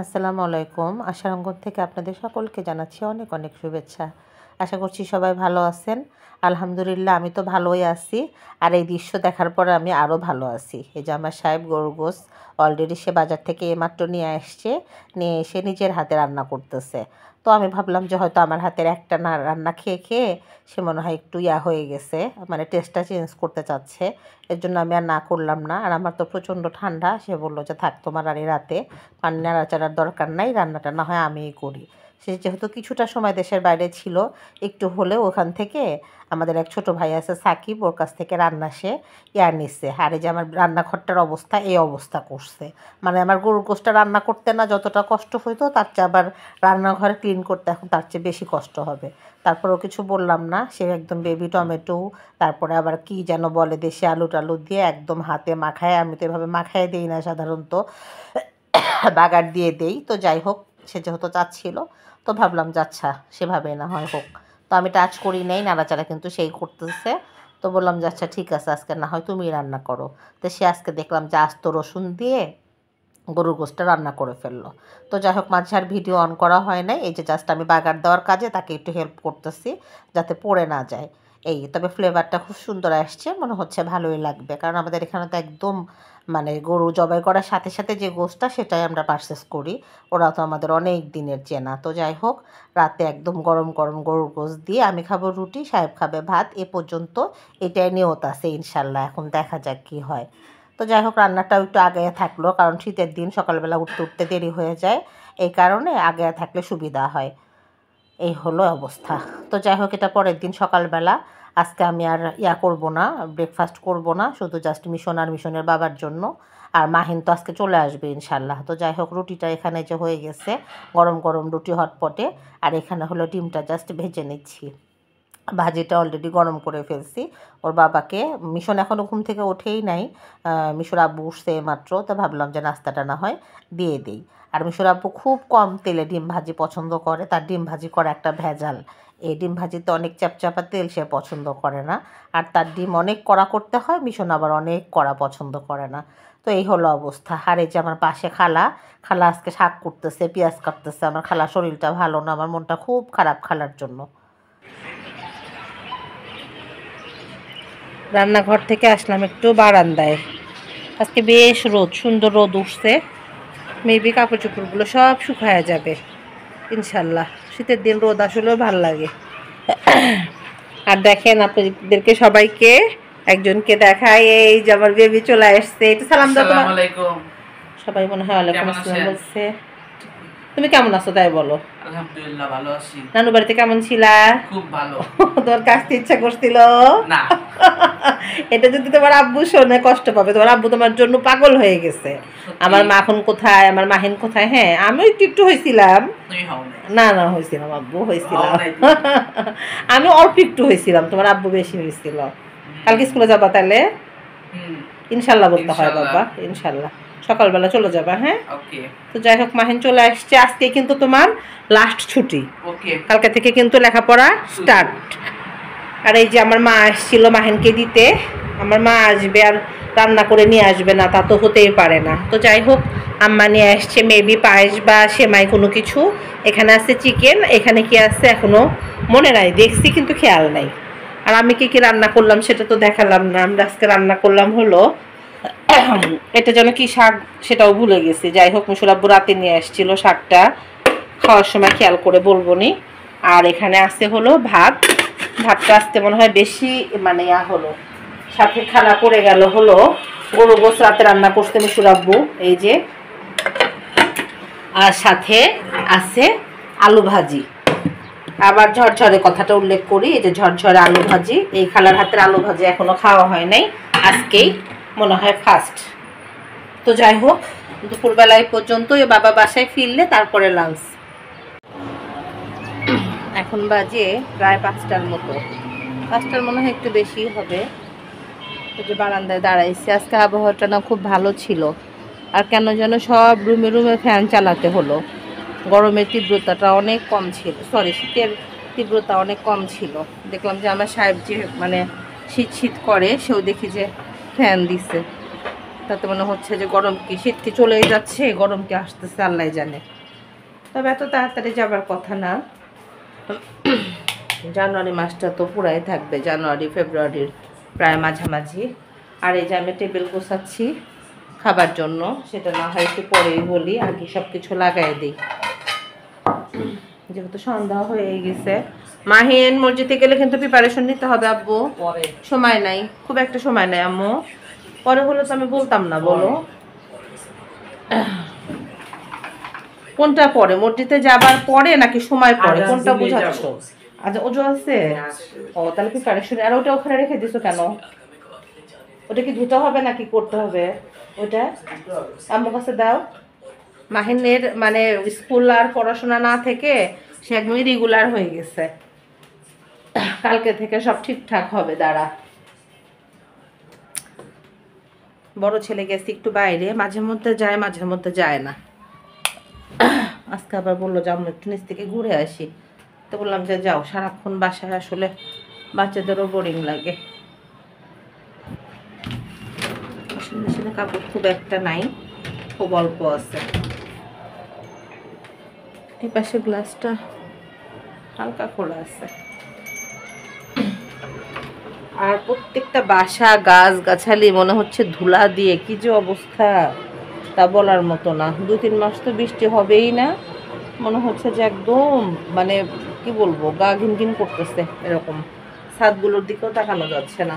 আসসালামু আলাইকুম। আশারঙ্গন থেকে আপনাদের সকলকে জানাচ্ছি অনেক অনেক শুভেচ্ছা। আশা করছি সবাই ভালো আছেন। আলহামদুলিল্লাহ আমি তো ভালোই আছি। আর এই দৃশ্য দেখার পরে আমি আরও ভালো আছি। এই যে আমার সাহেব গরুর গোশত অলরেডি সে বাজার থেকে এইমাত্র নিয়ে আসছে, নিয়ে এসে নিজের হাতে রান্না করতেছে। তো আমি ভাবলাম যে হয়তো আমার হাতের একটা না রান্না খেয়ে খেয়ে সে মনে হয় একটু হয়ে গেছে, মানে টেস্টটা চেঞ্জ করতে চাচ্ছে। এর জন্য আমি আর না করলাম না। আর আমার তো প্রচণ্ড ঠান্ডা, সে বললো যে থাক তোমার আর এই রাতে পানি নাড়াচাড়ার দরকার নাই, রান্নাটা না হয় আমিই করি। সে যেহেতু কিছুটা সময় দেশের বাইরে ছিল, একটু হলেও ওখান থেকে আমাদের এক ছোট ভাই আছে সাকিব, ওর কাছ থেকে রান্না সে নিচ্ছে। আর এই যে আমার রান্নাঘরটার অবস্থা এই অবস্থা করছে, মানে আমার গরুর গোশতটা রান্না করতে না যতটা কষ্ট হইতো তার চেয়ে আবার রান্নাঘর ক্লিন করতে এখন তার চেয়ে বেশি কষ্ট হবে। তারপরেও কিছু বললাম না, সে একদম বেবি টমেটো, তারপরে আবার কি যেন বলে দেশে আলু টালু দিয়ে একদম হাতে মাখায়, আমি তো এভাবে মাখায় দিই না সাধারণত, বাগার দিয়ে দেই। তো যাই হোক, সে যেহেতু চাচ্ছিল তো ভাবলাম যাচ্ছা সেভাবে না হয় হোক। তো আমি টাচ করি নাই, নাড়াচাড়া কিন্তু সেই করতেছে। তো বললাম যে আচ্ছা ঠিক আছে, আজকে না হয় তুমি রান্না করো। তো সে আজকে দেখলাম যে আস্ত রসুন দিয়ে গরুর গোশতটা রান্না করে ফেললো। তো যাই হোক, মাঝে আর ভিডিও অন করা হয় নাই। এই যে জাস্ট আমি বাগার দেওয়ার কাজে তাকে একটু হেল্প করতেছি যাতে পড়ে না যায়। তবে ফ্লেভারটা খুব সুন্দর আসছে, মনে হচ্ছে ভালোই লাগবে, কারণ আমাদের এখানে তো একদম মানে গরু জবাই করার সাথে সাথে যে গোশতটা সেটাই আমরা পারচেস করি। ওরা তো আমাদের অনেক দিনের চেনা। তো যাই হোক, রাতে একদম গরম গরম গরুর গোশত দিয়ে আমি খাবো রুটি, সাহেব খাবে ভাত। এ পর্যন্ত এটাই নিয়ত আছে ইনশাল্লাহ, এখন দেখা যাক কী হয়। তো যাই হোক, রান্নাটাও একটু আগে থাকলো, কারণ শীতের দিন সকালবেলা উঠতে উঠতে দেরি হয়ে যায়, এই কারণে আগে থাকলে সুবিধা হয়। এই হলো অবস্থা। তো যাই হোক, এটা পরের দিন সকালবেলা। আজকে আমি আর করব না, ব্রেকফাস্ট করব না, শুধু জাস্ট মিশন আর মিশনের বাবার জন্য। আর মাহিন তো আজকে চলে আসবে ইনশাল্লাহ। তো যাই হোক, রুটিটা এখানে যে হয়ে গেছে, গরম গরম রুটি হটপটে। আর এখানে হলো ডিমটা জাস্ট ভেজে নিচ্ছি, ভাজিটা অলরেডি গরম করে ফেলছি। ওর বাবাকে, মিশন এখনও ঘুম থেকে ওঠেই নাই, মিশর আব্বু উঠছে মাত্র, তো ভাবলাম যে নাস্তাটা না হয় দিয়ে দিই। আর মিশর আব্বু খুব কম তেলে ডিম ভাজি পছন্দ করে, তার ডিম ভাজি করা একটা ভেজাল। এই ডিম ভাজিতে অনেক চ্যাপচ্যাপা তেল সে পছন্দ করে না। আর তার ডিম অনেক কড়া করতে হয়, মিশন আবার অনেক কড়া পছন্দ করে না। তো এই হলো অবস্থা। আর এই যে আমার পাশে খালা, খালা আজকে শাক করতেছে, পেঁয়াজ কাটতেছে। আমার খালার শরীরটা ভালো না, আমার মনটা খুব খারাপ খালার জন্য। রান্নাঘর থেকে আসলাম একটু বারান্দায়। আজকে বেশ রোদ, সুন্দর রোদ উঠছে। মেবি কাপড় চোপড়গুলো সব শুকায়া যাবে ইনশাল্লাহ। শীতের দিন রোদ আসলেও ভাল লাগে। আর দেখেন আপনাদেরকে সবাইকে, একজনকে দেখায়, এই যে আমার বেবি চলে আসছে। একটু সালাম দাও। সবাই মনে হয় ওয়ালাইকুম আসসালাম বলছে। তুমি কেমন আছো তাই বলো। আলহামদুলিল্লাহ ভালো আছি। নানু বাড়িতে কেমন ছিলা? খুব ভালো। তোমার কাছতে ইচ্ছা করছিল না? এটা যদি তোমার আব্বু শোনে কষ্ট পাবে। তোমার আব্বু তোমার জন্য পাগল হয়ে গেছে। আমার মাখন কোথায়, আমার মাহিন কোথায়। হ্যাঁ, আমিও একটু একটু হয়েছিলাম। না না, হয়েছিলাম, আব্বু হয়েছিলাম। আমি অল্প একটু হয়েছিলাম, তোমার আব্বু বেশি হয়েছিল। কালকে স্কুলে যাবা তাহলে? ইনশাল্লাহ বলতে হয় বাবা, ইনশাল্লাহ সকালবেলা চলে যাবা। হ্যাঁ, তো যাই হোক, মাহিন চলে আসছে। আজকে কিন্তু তোমার লাস্ট ছুটি, কালকে থেকে কিন্তু লেখাপড়া স্টার্ট। আর এই যে আমার মা আসছিল মাহিনকে দিতে। আমার মা আসবে আর রান্না করে নিয়ে আসবে না, তা তো হতেই পারে না। তো যাই হোক, আম্মা নিয়ে আসছে মেবি পায়েস বা সেমাই কোনো কিছু। এখানে আছে চিকেন, এখানে কি আছে এখনও মনে নাই, দেখছি কিন্তু খেয়াল নাই। আর আমি কি কি রান্না করলাম সেটা তো দেখালাম না। আমরা আজকে রান্না করলাম হলো এটা যেন কি শাক সেটাও ভুলে গেছি। যাই হোক, মিশর আব্বু রাতে নিয়ে আসছিল শাকটা, খাওয়ার সময় খেয়াল করে বলবো নি। আর এখানে আছে হলো ভাত। ভাতটা আসতে মনে হয় বেশি মানে হলো, সাথে খানা পড়ে গেল হলো গরু গোশত রাতে রান্না করতে মিশর আব্বু, এই যে। আর সাথে আছে আলু ভাজি। আবার ঝরঝরে কথাটা উল্লেখ করি, এই যে ঝরঝরে আলু ভাজি। এই খালার হাতের আলু ভাজি এখনো খাওয়া হয় নাই, আজকেই মনে হয় ফার্স্ট। তো যাই হোক, দুপুরবেলায় পর্যন্ত বাবা বাসায় ফিরলে তারপরে লাঞ্চ। এখন বাজে প্রায় 5টার মতো, 5টার মনে হয় একটু বেশি হবে। ওই যে বারান্দায় দাঁড়াইছি। আজকে আবহাওয়াটা না খুব ভালো ছিল, আর কেন যেন সব রুমে রুমে ফ্যান চালাতে হলো। গরমের তীব্রতাটা অনেক কম ছিল, শীতের তীব্রতা অনেক কম ছিল। দেখলাম যে আমার সাহেব যে মানে শীত শীত করে, সেও দেখি যে ফ্যান দিছে। তাতে মনে হচ্ছে যে গরম কি শীত কি চলেই যাচ্ছে, গরম কি আসতেছে আল্লাহ জানে। তবে এত তাড়াতাড়ি যাবার কথা না। জানুয়ারি মাসটা তো পুরাই থাকবে, জানুয়ারি ফেব্রুয়ারির প্রায় মাঝামাঝি। আর এই যে আমি টেবিল গোছাচ্ছি খাবার জন্য, সেটা না হয় একটু পরেই বলি, আগে সব কিছু লাগাই দিই যেহেতু সন্ধ্যা হয়ে গেছে। মাহিন মসজিদে গেলে কিন্তু প্রিপারেশন নিতে হবে আব্বু, সময় নাই, খুব একটা সময় নাই আম্মু। পরে হলে তো আমি বলতাম না, বলো কোনটা পরে, মসজিদে যাবার পরে নাকি সময় পরে, কোনটা বোঝাচ্ছ? আচ্ছা ওজো আছে, ও তাহলে প্রিপারেশন। আর ওটা ওখানে রেখে দিছো কেন? ওটা কি ধুতে হবে নাকি করতে হবে? ওটা আম্মুর কাছে দাও। মাহিনের মানে স্কুল আর পড়াশোনা না থেকে সে একদমই রেগুলার হয়ে গেছে, কালকে থেকে সব ঠিকঠাক হবে। দাঁড়া, বড় ছেলে গেছে একটু বাইরে, মাঝে মধ্যে যায় মাঝে মধ্যে যায় না। আজকে আবার বললো যে আমরা একটু নিচ থেকে ঘুরে আসি, তো বললাম যে যাও, সারাক্ষণ বাসায় আসলে বাচ্চাদেরও বোরিং লাগে। ওয়াশিং মেশিনে কাপড় খুব একটা নাই, খুব অল্প আছে। এই পাশে গ্লাসটা হালকা খোলা আছে। আর প্রত্যেকটা বাসা গাছ গাছালি মনে হচ্ছে ধুলা দিয়ে কি যে অবস্থা, তা বলার মতো না। 2-3 মাস তো বৃষ্টি হবেই না, মনে হচ্ছে যে একদম মানে কি বলবো, গা ঘিন ঘিন করতেছে এরকম। ছাদগুলোর দিকেও তাকানো যাচ্ছে না,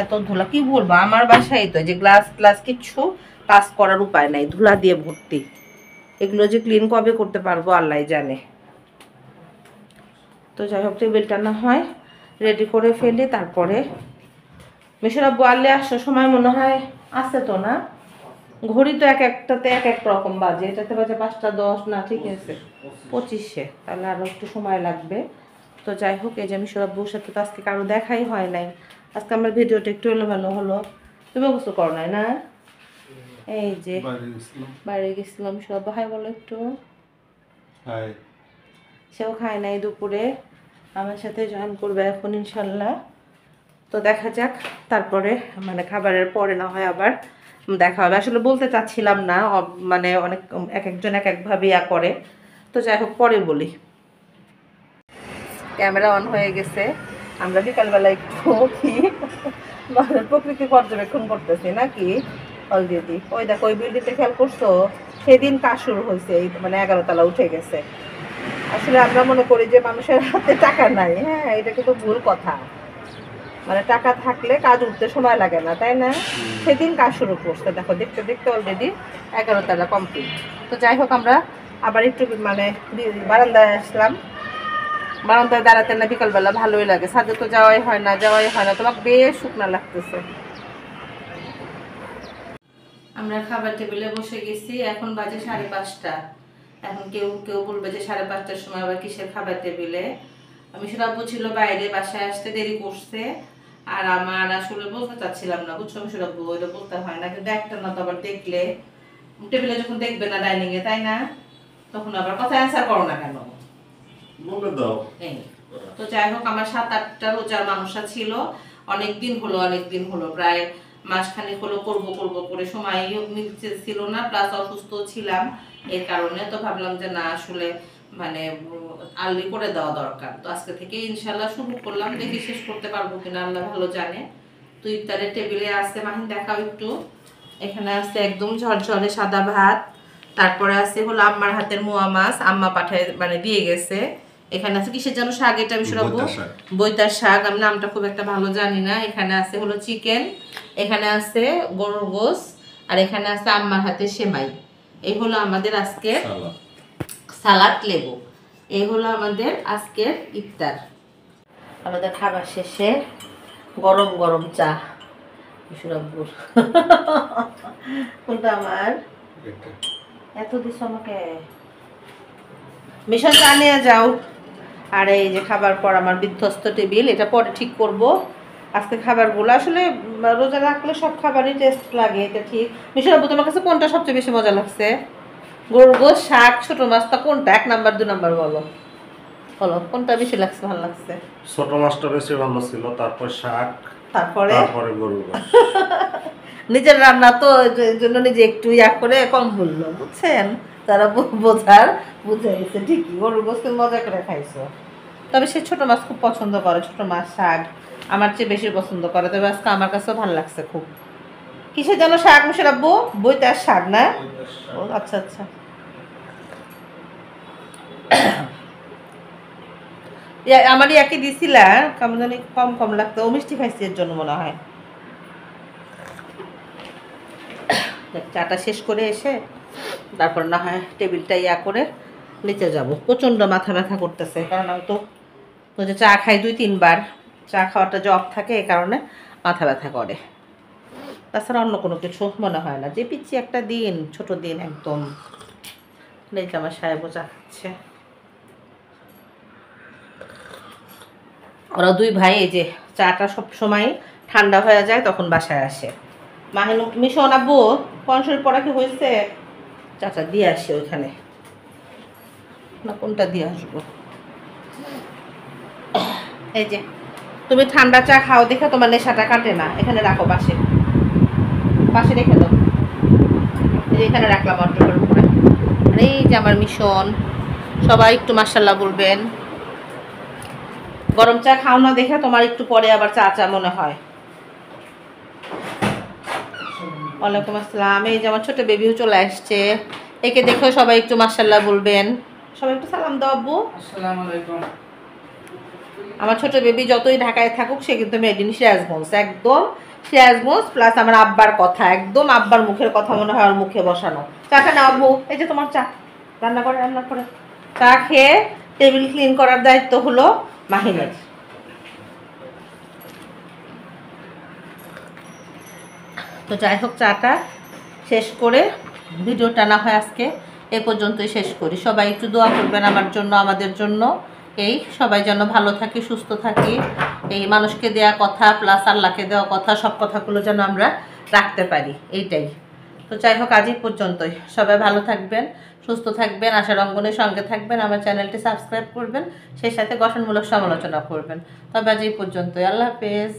এত ধুলা। কি বলবো, আমার বাসায় তো যে গ্লাস গ্লাস কিচ্ছু কাজ করার উপায় নাই, ধুলা দিয়ে ভর্তি। এগুলো যে ক্লিন কবে করতে পারবো আল্লাহ জানে। তো যাই হোক, টেবিলটা না হয় রেডি করে ফেলি, তারপরে মিশরা বোয়ালে আসার সময় মনে হয় আছে তো না, ঘড়ি তো এক একটাতে এক এক রকম বাজে, এটাতে বাজে 5টা 10, না ঠিক আছে 25-এ, তাহলে আরও একটু সময় লাগবে। তো যাই হোক, এই যে আমি সৌরভ্যর সাথে তো আজকে কারো দেখাই হয় নাই, আজকে আমার ভিডিওটা একটু এলোমেলো হলো। তুমি কিছু করো নাই না? এই যে বাইরে গেছিলাম। সৌরভ্য হাই বলো একটু। সেও খায় নাই দুপুরে, আমার সাথে জয়েন করবে এখন ইনশাল্লাহ। তো দেখা যাক, তারপরে মানে খাবারের পরে না হয় আবার দেখা হবে। আসলে বলতে চাচ্ছিলাম না, মানে অনেক এক একজন এক একভাবে ইয়া করে। তো যাই হোক পরে বলি। ক্যামেরা অন হয়ে গেছে, আমরা বিকালবেলা একটু কি প্রকৃতি পর্যবেক্ষণ করতেছি নাকি অলরেডি। ওই দেখো ওই বিল্ডিংটা খেয়াল করছো, সেদিন কাজ শুরু হয়েছে, এই মানে 11 তলা উঠে গেছে। আসলে আমরা মনে করি যে মানুষের হাতে টাকা নাই, হ্যাঁ এটা কিন্তু ভুল কথা। মানে টাকা থাকলে কাজ উঠতে সময় লাগে না, তাই না? সেদিন কাজ শুরু করছে, দেখো দেখতে দেখতে অলরেডি 11 তলা কমপ্লিট। তো যাই হোক, আমরা আবার একটু মানে বারান্দায় আসলাম। বারান্দায় দাঁড়াতে না বিকালবেলা ভালোই লাগে, ছাদে তো যাওয়াই হয় না তোমাকে বেশ শুকনা লাগতেছে। আমরা খাবার টেবিলে বসে গেছি, এখন বাজে 5:30। এখন কেউ কেউ বলবে যে 5:30টার সময় আবার কিসের খাবার টেবিলে। আমি সেটা ছিল বাইরে, বাসায় আসতে দেরি করছে। আর আমার আসলে বলতে চাচ্ছিলাম না, বুঝছো, আমি সেটা ওইটা বলতে হয় না, কিন্তু একটা না তো আবার দেখলে টেবিলে যখন দেখবে না ডাইনিং এ, তাই না, তখন আবার কথা অ্যান্সার করো না কেন, বলে দাও। তো যাই হোক, আমার 7-8টা রোজার মানুষরা ছিল, অনেকদিন হলো প্রায় মাসখানেক হলো করবো করে সময় ছিল না, প্লাস অসুস্থ ছিলাম এর কারণে। তো ভাবলাম যে না, আসলে মানে আর্লি করে দেওয়া দরকার। তো আজকে থেকে ইনশাল্লাহ শুরু করলাম, দেখি শেষ করতে পারবো কিনা আল্লাহ ভালো জানে। তো ইফতারের টেবিলে আছে, মাহিন দেখাও একটু। এখানে আছে একদম ঝরঝরে সাদা ভাত, তারপরে আছে হলো আম্মার হাতের মোয়া মাছ, আম্মা পাঠায় মানে দিয়ে গেছে। এখানে আছে কিসের যেন শাক, এটা আমি সরাবো, বৈতার শাক, আমি নামটা খুব একটা ভালো জানি না। এখানে আছে হলো চিকেন, এখানে আছে গরুর গোস, আর এখানে আছে আম্মার হাতের সেমাই। এই হলো আমাদের আজকের সালাদ, লেবু। এই হলো আমাদের আজকের ইফতার। আমাদের খাবার শেষে গরম গরম চা, বিশুরাব্বুর কোনটা আমার এত দিস আমাকে, মিশন চা নিয়ে যাও। আর এই যে খাবার পর আমার বিধ্বস্ত টেবিল, এটা পরে ঠিক করব। আজকে খাবারগুলো আসলে রোজা রাখলে সব খাবারই টেস্ট লাগে, এটা ঠিক। মিশরাব্বু, তোমার কাছে কোনটা সবচেয়ে বেশি মজা লাগছে? গরুর গোশ, শাক, ছোট মাছটা কোনটা 1 নাম্বার 2 নাম্বার বলো, বলো কোনটা বেশি লাগছে, ভালো লাগছে? ছোট মাছটা বেশি ভালো ছিল, তারপর শাক, তারপরে গরুর গোশ। নিজের রান্না তো এই জন্য নিজে একটু ইয়া করে কম বললো, বুঝছেন? তারা বোঝার বুঝাইছে ঠিকই, গরুর গোস্ত মজা করে খাইছো। তবে সে ছোট মাছ খুব পছন্দ করে, ছোট মাছ শাক আমার চেয়ে বেশি পছন্দ করে। তবে আজকে আমার কাছেও ভালো লাগছে খুব। কিসের যেন শাক মিশে রাখবো, বইতার শাক না? ও আচ্ছা আচ্ছা। আমার ইয়াকে দিছিলা কেমন জানি কম কম লাগতো, ও মিষ্টি খাইছি এর জন্য মনে হয়। চাটা শেষ করে এসে তারপর না হয় টেবিলটা ইয়া করে নিচে যাব। প্রচণ্ড মাথা ব্যথা করতেছে, কারণ আমি তো ওই যে চা খাই 2-3 বার, চা খাওয়াটা জব থাকে, এই কারণে মাথা ব্যথা করে। তাছাড়া অন্য কোনো কিছু মনে হয় না। যে পিচ্ছি একটা দিন, ছোট দিন একদম। এই যে আমার সাহেবও চা খাচ্ছে। ওরা 2 ভাই এই যে চাটা সব সময় ঠান্ডা হয়ে যায় তখন বাসায় আসে। মাহিনু মিশন আব্বু কনসের পড়া কি হয়েছে? চাচা দিয়ে আসি ওইখানে, না কোনটা দিয়ে আসবো? এই যে তুমি ঠান্ডা চা খাও দেখে তোমার নেশাটা কাটে না, এখানে রাখো, পাশে পাশে রেখে দাও। এই যে এখানে রাখলাম অটোর উপরে। আর এই যে আমার মিশন, সবাই একটু মাশাল্লাহ বলবেন। গরম চা খাও না দেখে তোমার একটু পরে আবার চা চা মনে হয়। ওয়ালাইকুম আসসালাম। এই যে আমার ছোট বেবিও চলে আসছে, একে দেখো সবাই একটু মাশাল্লাহ বলবেন। সবাই একটু সালাম দাও আব্বু। আসসালামু আলাইকুম। আমার ছোট বেবি যতই ঢাকায় থাকুক সে কিন্তু মেড ইন সিরাজগঞ্জ, একদম সিরাজগঞ্জ। প্লাস আমার আব্বার কথা, একদম আব্বার মুখের কথা মনে হয় ওর মুখে বসানো। চাটা নাও আব্বু, এই যে তোমার চা। রান্না করে চা খেয়ে টেবিল ক্লিন করার দায়িত্ব হলো মাহিনের। তো যাই হোক, চাটা শেষ করে ভিডিওটা না হয় আজকে এ পর্যন্তই শেষ করি। সবাই একটু দোয়া করবেন আমার জন্য, আমাদের জন্য। এই সবাই যেন ভালো থাকি, সুস্থ থাকি। এই মানুষকে দেওয়া কথা প্লাস আল্লাহকে দেওয়া কথা, সব কথাগুলো যেন আমরা রাখতে পারি, এইটাই। তো যাই হোক, আজ এই পর্যন্তই। সবাই ভালো থাকবেন, সুস্থ থাকবেন, আশার অঙ্গনের সঙ্গে থাকবেন, আমার চ্যানেলটি সাবস্ক্রাইব করবেন, সেই সাথে গঠনমূলক সমালোচনা করবেন। তবে আজ এই পর্যন্তই। আল্লাহ হাফেজ।